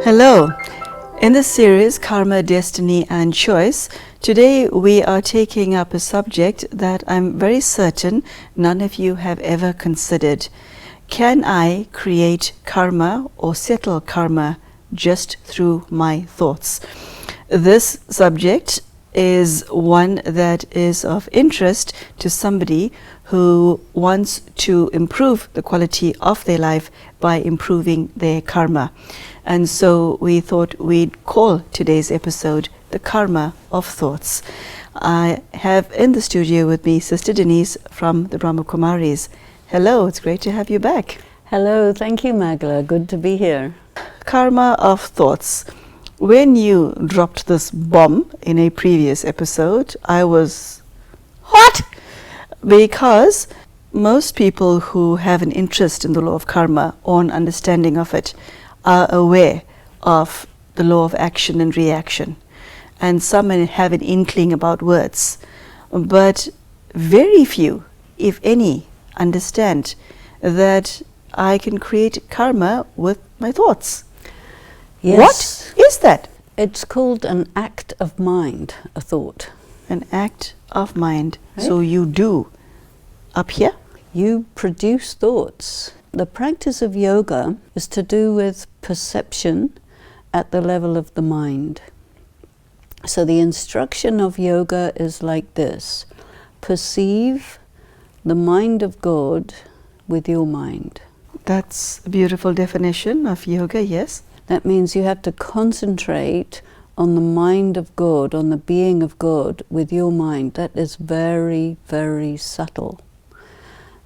Hello. In this series, Karma, Destiny and Choice, today we are taking up a subject that I'm very certain none of you have ever considered. Can I create karma or settle karma just through my thoughts? This subject is one that is of interest to somebody who wants to improve the quality of their life by improving their karma. And so we thought we'd call today's episode The Karma of Thoughts. I have in the studio with me Sister Denise from the Brahma Kumaris. Hello, it's great to have you back. Hello, thank you, Magla. Good to be here. Karma of Thoughts. When you dropped this bomb in a previous episode, I was, what? Because most people who have an interest in the law of karma or an understanding of it are aware of the law of action and reaction. And some have an inkling about words. But very few, if any, understand that I can create karma with my thoughts. Yes. What is that? It's called an act of mind, a thought. An act of mind. Right. So you do up here? You produce thoughts. The practice of yoga is to do with perception at the level of the mind. So the instruction of yoga is like this: perceive the mind of God with your mind. That's a beautiful definition of yoga, yes. That means you have to concentrate on the mind of God, on the being of God with your mind. That is very, very subtle.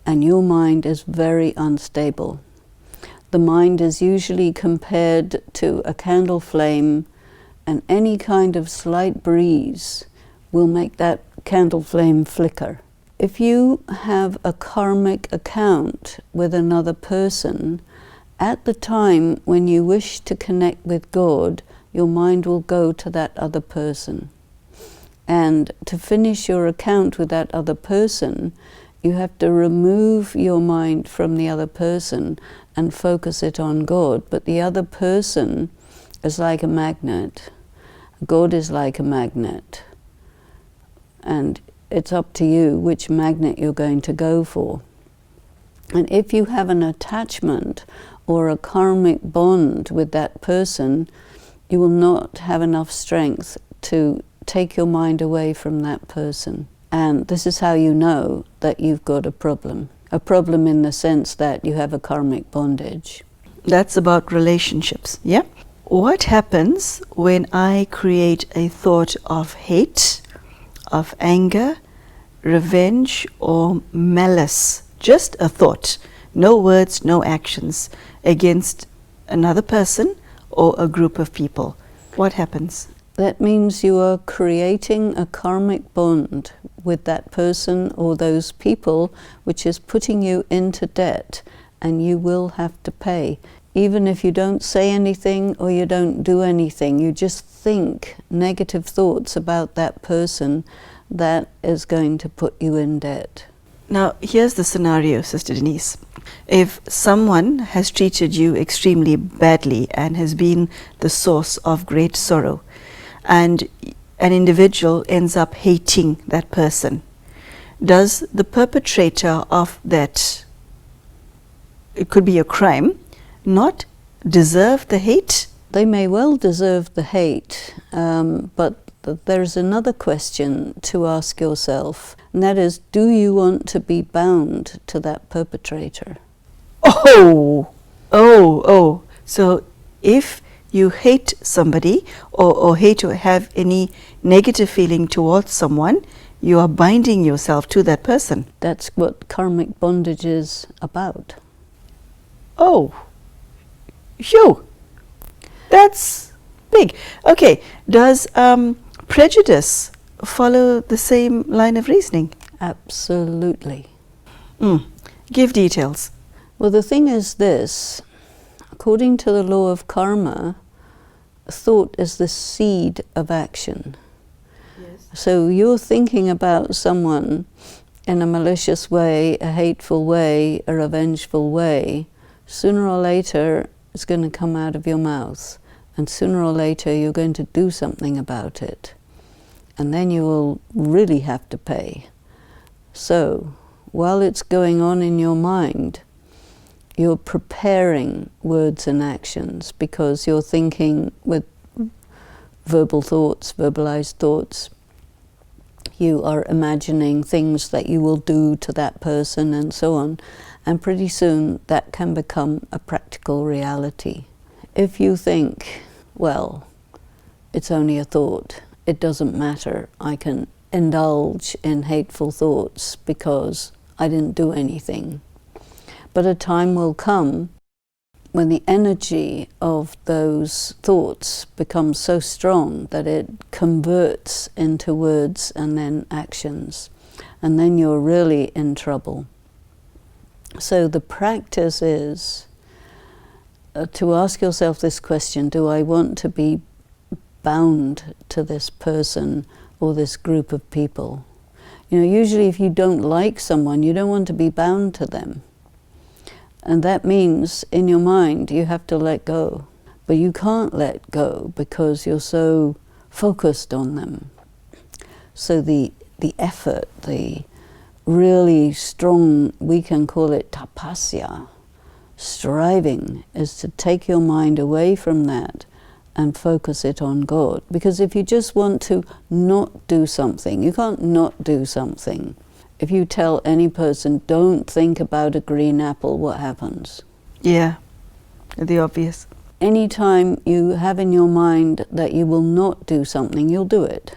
And your mind is very unstable. The mind is usually compared to a candle flame, and any kind of slight breeze will make that candle flame flicker. If you have a karmic account with another person, at the time when you wish to connect with God, your mind will go to that other person. And to finish your account with that other person, you have to remove your mind from the other person and focus it on God. But the other person is like a magnet. God is like a magnet. And it's up to you which magnet you're going to go for. And if you have an attachment or a karmic bond with that person, you will not have enough strength to take your mind away from that person. And this is how you know that you've got a problem. A problem in the sense that you have a karmic bondage. That's about relationships, yeah? What happens when I create a thought of hate, of anger, revenge, or malice? Just a thought, no words, no actions, against another person or a group of people. What happens? That means you are creating a karmic bond with that person or those people, which is putting you into debt, and you will have to pay. Even if you don't say anything or you don't do anything, you just think negative thoughts about that person, that is going to put you in debt. Now, here's the scenario, Sister Denise. If someone has treated you extremely badly and has been the source of great sorrow, and an individual ends up hating that person, does the perpetrator of that, it could be a crime, not deserve the hate? They may well deserve the hate, but there's another question to ask yourself, and that is, do you want to be bound to that perpetrator? So if you hate somebody or hate or have any negative feeling towards someone, you are binding yourself to that person. That's what karmic bondage is about. Oh, phew, that's big. Okay, does prejudice follow the same line of reasoning? Absolutely. Give details. Well, the thing is this: according to the law of karma, thought is the seed of action. Yes. So you're thinking about someone in a malicious way, a hateful way, a revengeful way. Sooner or later, it's going to come out of your mouth. and sooner or later you're going to do something about it, and then you will really have to pay. So while it's going on in your mind, you're preparing words and actions, because you're thinking with verbal thoughts, verbalized thoughts. You are imagining things that you will do to that person and so on, and pretty soon that can become a practical reality. If you think, well, it's only a thought, it doesn't matter, I can indulge in hateful thoughts because I didn't do anything. But a time will come when the energy of those thoughts becomes so strong that it converts into words and then actions. And then you're really in trouble. So the practice is to ask yourself this question: do I want to be bound to this person or this group of people? You know, usually if you don't like someone, you don't want to be bound to them. And that means in your mind you have to let go. But you can't let go because you're so focused on them. So the effort, the really strong, we can call it tapasya, striving, is to take your mind away from that and focus it on God. Because if you just want to not do something, you can't not do something. If you tell any person, don't think about a green apple, what happens? Yeah, the obvious. Anytime you have in your mind that you will not do something, you'll do it.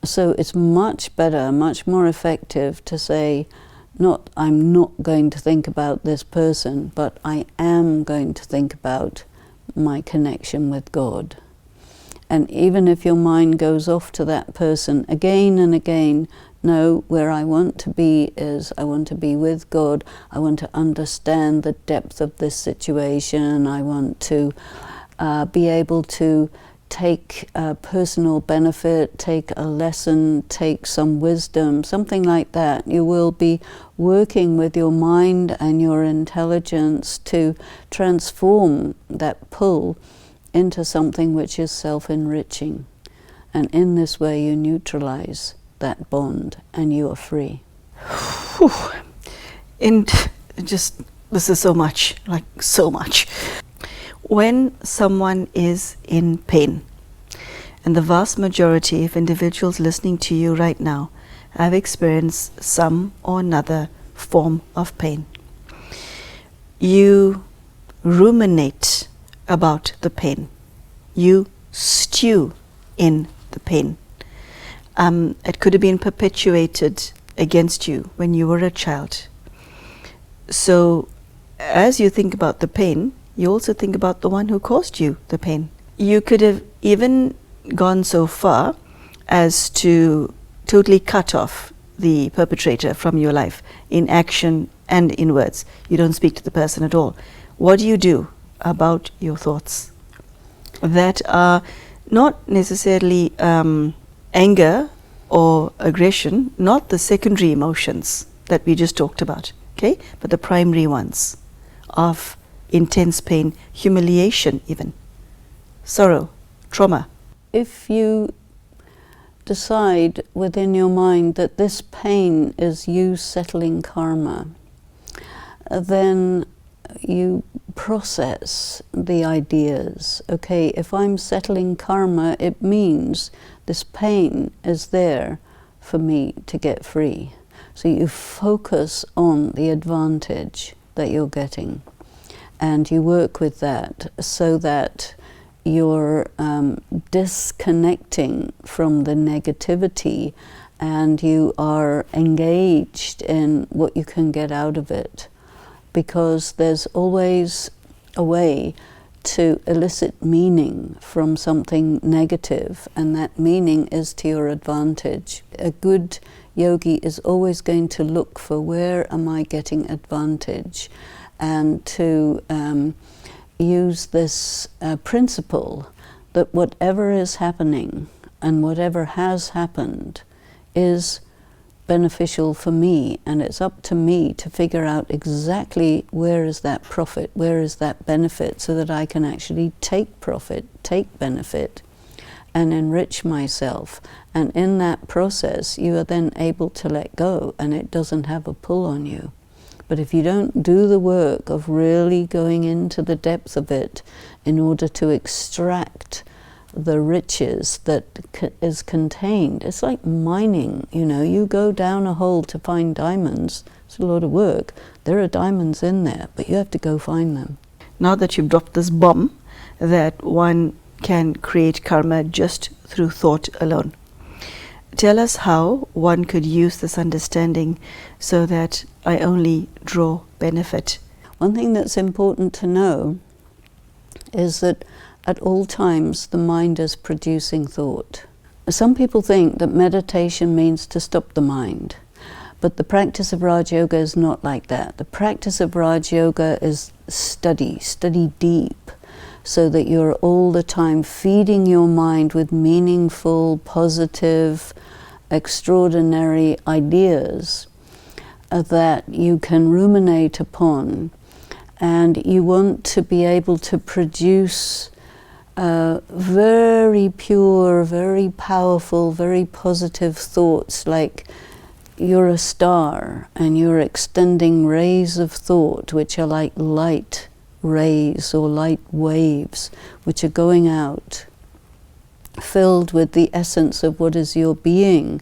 So it's much better, much more effective to say, not I'm not going to think about this person, but I am going to think about my connection with God. And even if your mind goes off to that person again and again, no, where I want to be is I want to be with God. I want to understand the depth of this situation. I want to be able to take personal benefit, take a lesson, take some wisdom, something like that. You will be working with your mind and your intelligence to transform that pull into something which is self-enriching. And in this way you neutralize that bond and you are free. And just, this is so much, like so much. When someone is in pain, and the vast majority of individuals listening to you right now have experienced some or another form of pain, you ruminate about the pain. You stew in the pain. It could have been perpetuated against you when you were a child. So as you think about the pain, you also think about the one who caused you the pain. You could have even gone so far as to totally cut off the perpetrator from your life in action and in words. You don't speak to the person at all. What do you do about your thoughts that are not necessarily anger or aggression, not the secondary emotions that we just talked about, okay, but the primary ones of intense pain, humiliation even, sorrow, trauma? If you decide within your mind that this pain is you settling karma, then you process the ideas. Okay, if I'm settling karma, it means this pain is there for me to get free. So you focus on the advantage that you're getting, and you work with that so that you're disconnecting from the negativity and you are engaged in what you can get out of it. Because there's always a way to elicit meaning from something negative, and that meaning is to your advantage. A good yogi is always going to look for where am I getting advantage, and to use this principle that whatever is happening and whatever has happened is beneficial for me, and it's up to me to figure out exactly where is that profit, where is that benefit, so that I can actually take profit, take benefit, and enrich myself. And in that process, you are then able to let go, and it doesn't have a pull on you. But if you don't do the work of really going into the depth of it in order to extract the riches that is contained, it's like mining. You know, you go down a hole to find diamonds. It's a lot of work. There are diamonds in there, but you have to go find them. Now that you've dropped this bomb that one can create karma just through thought alone, tell us how one could use this understanding so that I only draw benefit. One thing that's important to know is that at all times the mind is producing thought. Some people think that meditation means to stop the mind, but the practice of Raj Yoga is not like that. The practice of Raj Yoga is study deep, so that you're all the time feeding your mind with meaningful, positive, extraordinary ideas that you can ruminate upon. And you want to be able to produce very pure, very powerful, very positive thoughts, like you're a star and you're extending rays of thought which are like light rays or light waves which are going out, filled with the essence of what is your being,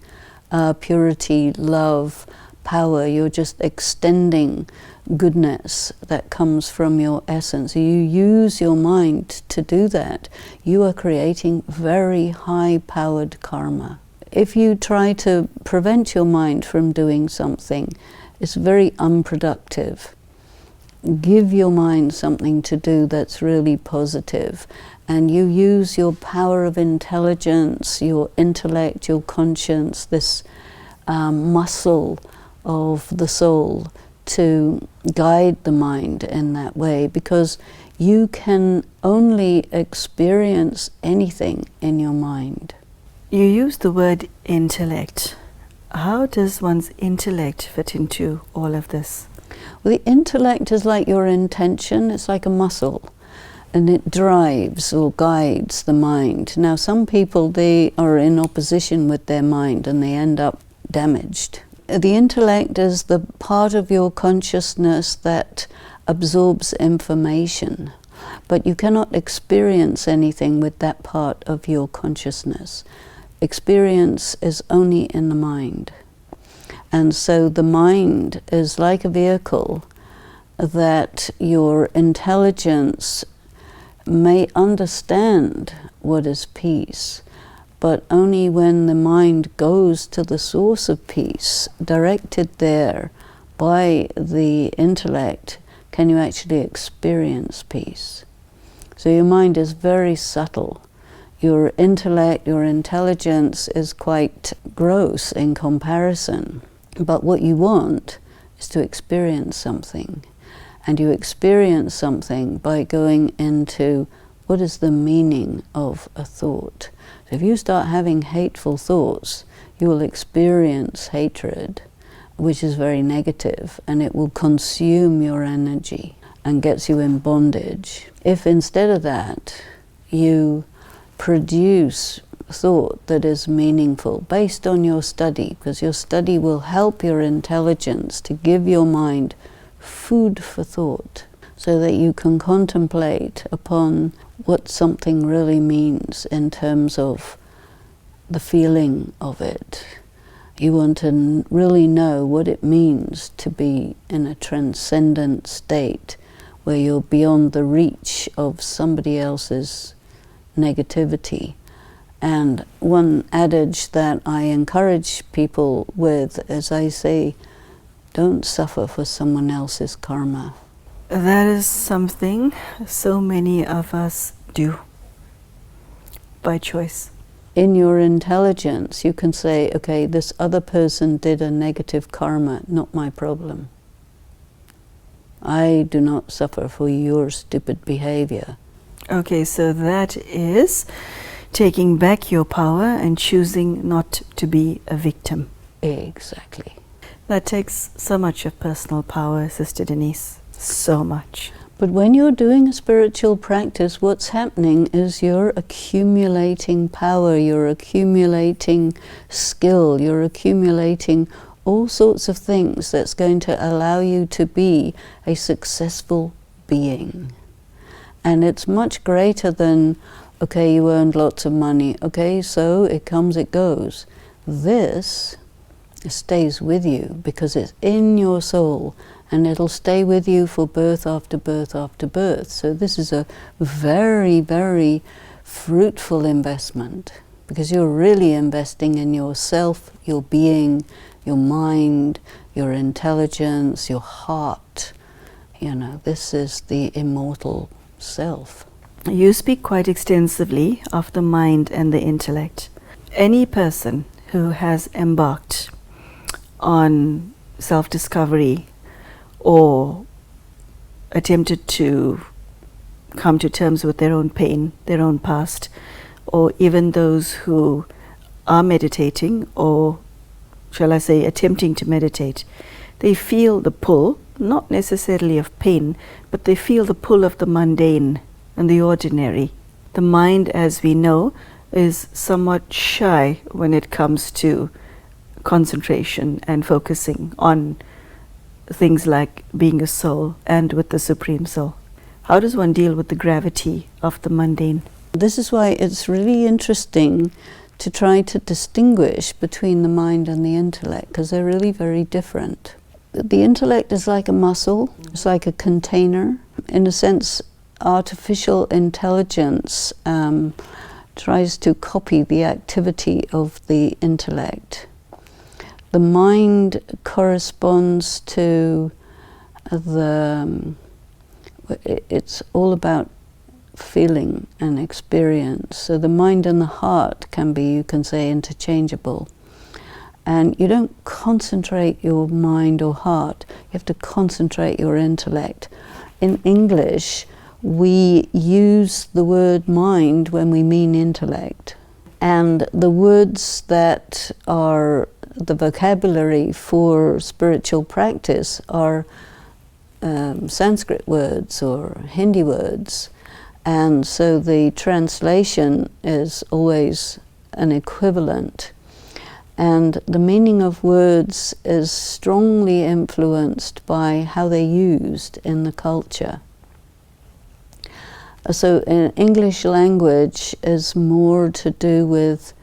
purity, love, power. You're just extending goodness that comes from your essence. You use your mind to do that. You are creating very high-powered karma. If you try to prevent your mind from doing something, it's very unproductive. Give your mind something to do that's really positive, and you use your power of intelligence, your intellect, your conscience, this muscle of the soul, to guide the mind in that way, because you can only experience anything in your mind. You use the word intellect. How does one's intellect fit into all of this? Well, the intellect is like your intention. It's like a muscle, and it drives or guides the mind. Now, some people, they are in opposition with their mind and they end up damaged. The intellect is the part of your consciousness that absorbs information, but you cannot experience anything with that part of your consciousness. Experience is only in the mind. And so the mind is like a vehicle that your intelligence may understand what is peace, but only when the mind goes to the source of peace, directed there by the intellect, can you actually experience peace. So your mind is very subtle. Your intellect, your intelligence is quite gross in comparison. But what you want is to experience something. And you experience something by going into what is the meaning of a thought. So if you start having hateful thoughts, you will experience hatred, which is very negative, and it will consume your energy and gets you in bondage. If instead of that, you produce thought that is meaningful based on your study, because your study will help your intelligence to give your mind food for thought, so that you can contemplate upon what something really means in terms of the feeling of it. You want to really know what it means to be in a transcendent state where you're beyond the reach of somebody else's negativity. And one adage that I encourage people with is, I say, don't suffer for someone else's karma. That is something so many of us do by choice. In your intelligence, you can say, okay, this other person did a negative karma, not my problem. I do not suffer for your stupid behavior. Okay, so that is taking back your power and choosing not to be a victim. Exactly. That takes so much of personal power, Sister Denise. So much. But when you're doing a spiritual practice, what's happening is you're accumulating power, you're accumulating skill, you're accumulating all sorts of things that's going to allow you to be a successful being. And it's much greater than, okay, you earned lots of money, okay, so it comes, it goes. This stays with you because it's in your soul, and it'll stay with you for birth after birth after birth. So this is a very, very fruitful investment, because you're really investing in yourself, your being, your mind, your intelligence, your heart. You know, this is the immortal self. You speak quite extensively of the mind and the intellect. Any person who has embarked on self-discovery or attempted to come to terms with their own pain, their own past, or even those who are meditating, or shall I say attempting to meditate, they feel the pull, not necessarily of pain, but they feel the pull of the mundane and the ordinary. The mind, as we know, is somewhat shy when it comes to concentration and focusing on things like being a soul and with the Supreme Soul. How does one deal with the gravity of the mundane? This is why it's really interesting to try to distinguish between the mind and the intellect, because they're really very different. The intellect is like a muscle, it's like a container. In a sense, artificial intelligence tries to copy the activity of the intellect. The mind corresponds to it's all about feeling and experience. So the mind and the heart can be, you can say, interchangeable. And you don't concentrate your mind or heart, you have to concentrate your intellect. In English, we use the word mind when we mean intellect. And the words that are the vocabulary for spiritual practice are Sanskrit words or Hindi words. And so the translation is always an equivalent. And the meaning of words is strongly influenced by how they're used in the culture. So in English language is more to do with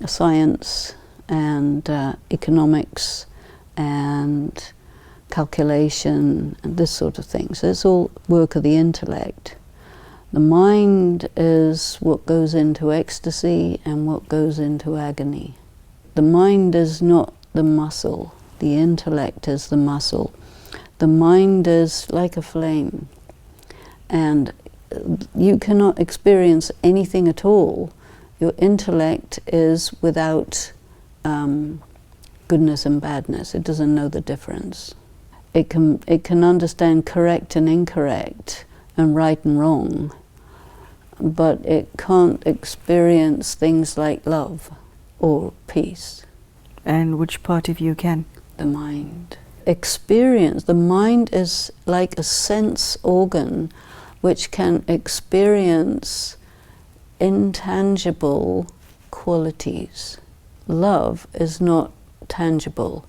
science and economics and calculation and this sort of thing. So it's all work of the intellect. The mind is what goes into ecstasy and what goes into agony. The mind is not the muscle. The intellect is the muscle. The mind is like a flame. And you cannot experience anything at all. Your intellect is without goodness and badness. It doesn't know the difference. It can understand correct and incorrect and right and wrong, but it can't experience things like love or peace. And which part of you can? The mind. Experience. The mind is like a sense organ which can experience intangible qualities. Love is not tangible.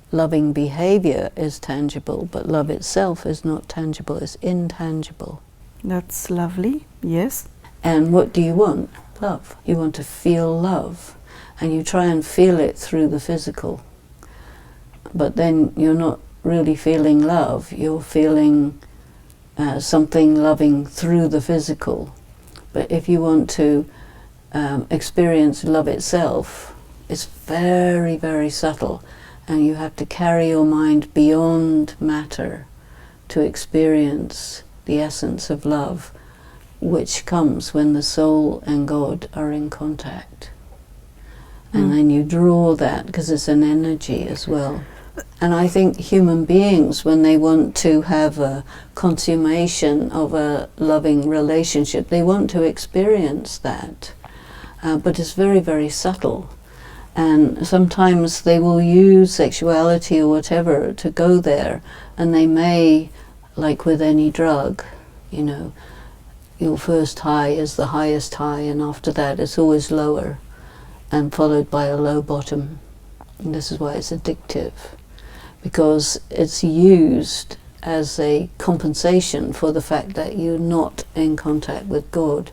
Loving behavior is tangible, but love itself is not tangible, it's intangible. That's lovely, yes. And what do you want? Love. You want to feel love, and you try and feel it through the physical. But then you're not really feeling love, you're feeling something loving through the physical. But if you want to experience love itself, it's very, very subtle. And you have to carry your mind beyond matter to experience the essence of love, which comes when the soul and God are in contact. And then you draw that, because it's an energy as well. And I think human beings, when they want to have a consummation of a loving relationship, they want to experience that. But it's very, very subtle. And sometimes they will use sexuality or whatever to go there, and they may, like with any drug, you know, your first high is the highest high, and after that it's always lower and followed by a low bottom. And this is why it's addictive, because it's used as a compensation for the fact that you're not in contact with God.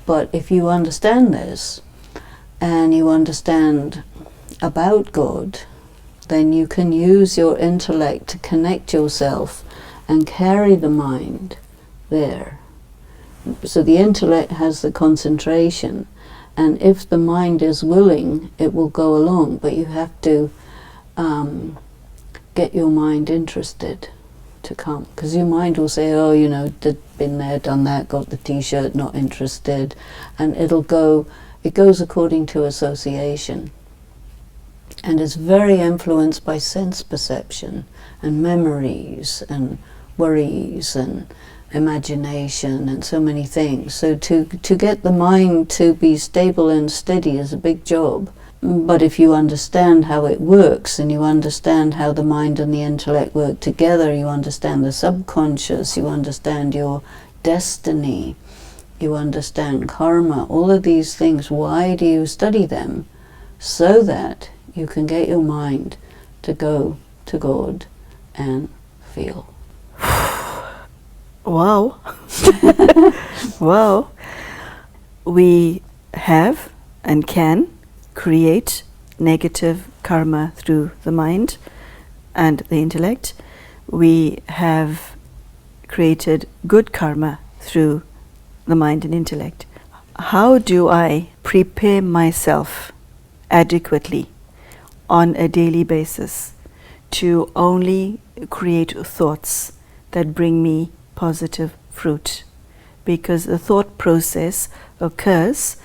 But if you understand this, and you understand about God, then you can use your intellect to connect yourself and carry the mind there. So the intellect has the concentration, and if the mind is willing, it will go along, but you have to get your mind interested to come, because your mind will say, oh, you know, been there, done that, got the t-shirt, not interested, and it goes according to association, and it's very influenced by sense perception and memories and worries and imagination and so many things. So to get the mind to be stable and steady is a big job. But if you understand how it works, and you understand how the mind and the intellect work together, you understand the subconscious, you understand your destiny, you understand karma, all of these things. Why do you study them? So that you can get your mind to go to God and feel. Wow. Wow. We have and can create negative karma through the mind and the intellect. We have created good karma through the mind and intellect. How do I prepare myself adequately on a daily basis to only create thoughts that bring me positive fruit? Because the thought process occurs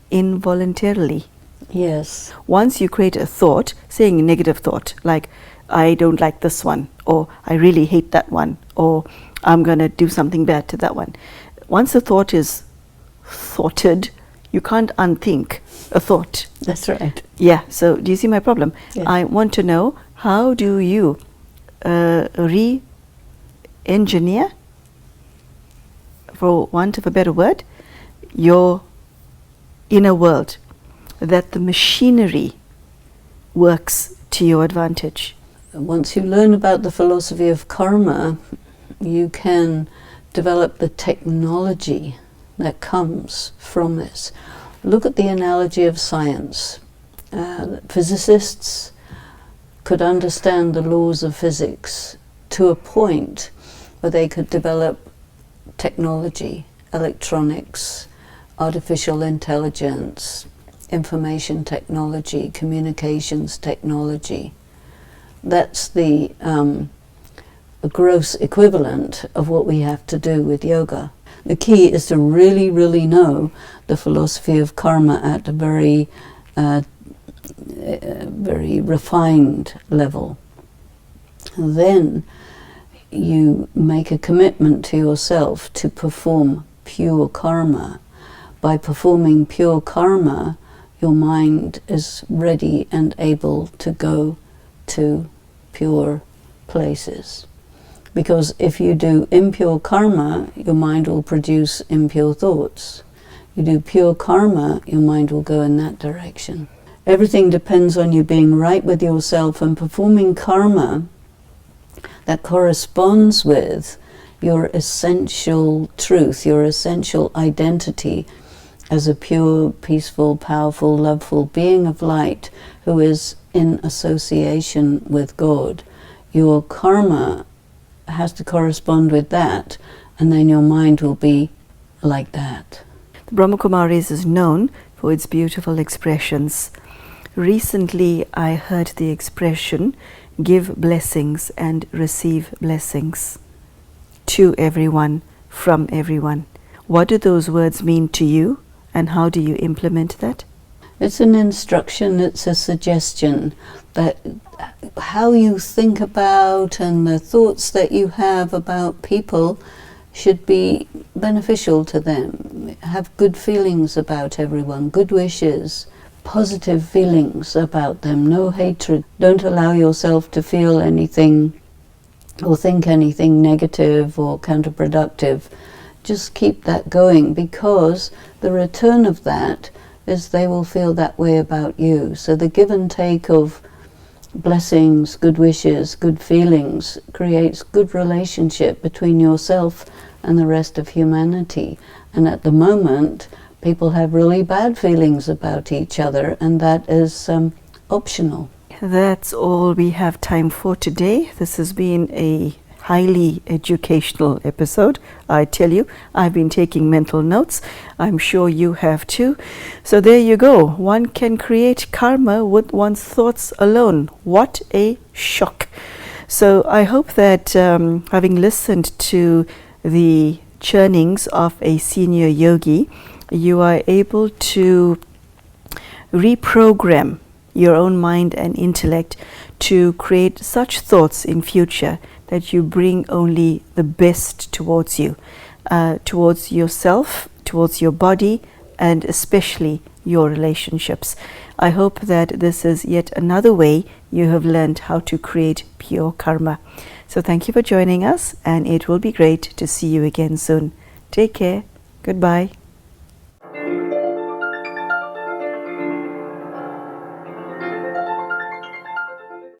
involuntarily. Yes. Once you create a thought, saying a negative thought, like, I don't like this one, or I really hate that one, or I'm going to do something bad to that one. Once a thought is thoughted, you can't unthink a thought. That's right. Yeah, so do you see my problem? Yes. I want to know, how do you re-engineer, for want of a better word, your inner world, that the machinery works to your advantage? Once you learn about the philosophy of karma, you can develop the technology that comes from this. Look at the analogy of science. Physicists could understand the laws of physics to a point where they could develop technology, electronics, artificial intelligence, information technology, communications technology. That's the gross equivalent of what we have to do with yoga. The key is to really, really know the philosophy of karma at a very, very refined level. And then you make a commitment to yourself to perform pure karma. By performing pure karma, your mind is ready and able to go to pure places. Because if you do impure karma, your mind will produce impure thoughts. You do pure karma, your mind will go in that direction. Everything depends on you being right with yourself and performing karma that corresponds with your essential truth, your essential identity as a pure, peaceful, powerful, loveful being of light who is in association with God. Your karma has to correspond with that, and then your mind will be like that. The Brahma Kumaris is known for its beautiful expressions. Recently, I heard the expression, give blessings and receive blessings. To everyone, from everyone. What do those words mean to you, and how do you implement that? It's an instruction, it's a suggestion that how you think about and the thoughts that you have about people should be beneficial to them. Have good feelings about everyone, good wishes, positive feelings about them, no hatred. Don't allow yourself to feel anything or think anything negative or counterproductive. Just keep that going, because the return of that is they will feel that way about you. So the give and take of blessings, good wishes, good feelings creates good relationship between yourself and the rest of humanity. And at the moment, people have really bad feelings about each other, and that is optional. That's all we have time for today. This has been a highly educational episode. I tell you, I've been taking mental notes. I'm sure you have too. So there you go. One can create karma with one's thoughts alone. What a shock. So I hope that having listened to the churnings of a senior yogi, you are able to reprogram your own mind and intellect to create such thoughts in future that you bring only the best towards you, towards yourself, towards your body, and especially your relationships. I hope that this is yet another way you have learned how to create pure karma. So thank you for joining us, and it will be great to see you again soon. Take care. Goodbye.